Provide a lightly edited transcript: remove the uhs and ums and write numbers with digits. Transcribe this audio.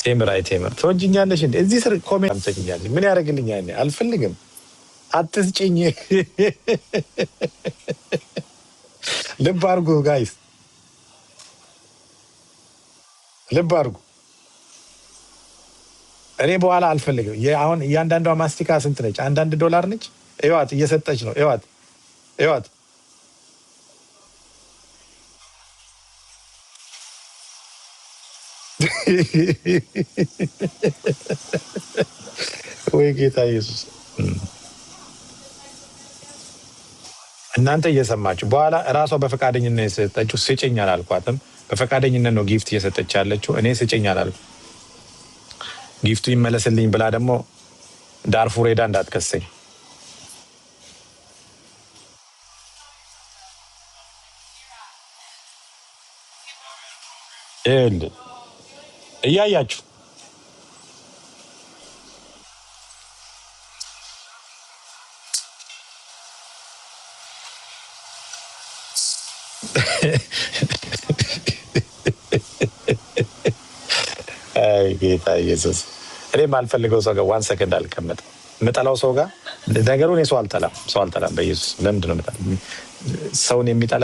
ቴምር ተወጅኛለሽ እንዴ? እዚህ ስር ኮሜንት አምጥተኛለሽ። ምን ያደርግልኛል? አልፈልግም። አትስጭኝ። ልብ አድርጉ ጋይስ፣ ልብ አድርጉ። እኔ በኋላ አልፈልግም። አሁን እያንዳንዷ ማስቲካ ስንት ነች? አንዳንድ ዶላር ነች። እዋት እየሰጠች ነው። እዋት ወይ ጌታ ኢየሱስ። እናንተ እየሰማችሁ በኋላ እራሷ በፈቃደኝነት የሰጠችው ስጭኝ አላልኳትም። በፈቃደኝነት ነው ጊፍት እየሰጠች ያለችው። እኔ ስጭኝ አላልኩም። ጊፍቱ ይመለስልኝ ብላ ደግሞ ዳርፉር ሄዳ እንዳትከሰኝ። እያያችሁ ጌታ ኢየሱስ። እኔ የማልፈልገው ሰው ጋር 1 ሰከንድ አልቀመጥም። የምጠላው ሰው ጋር ነገሩ እኔ ሰው አልጠላም። በኢየሱስ ለምንድን ነው የምጠላው? ሰውን የሚጠላ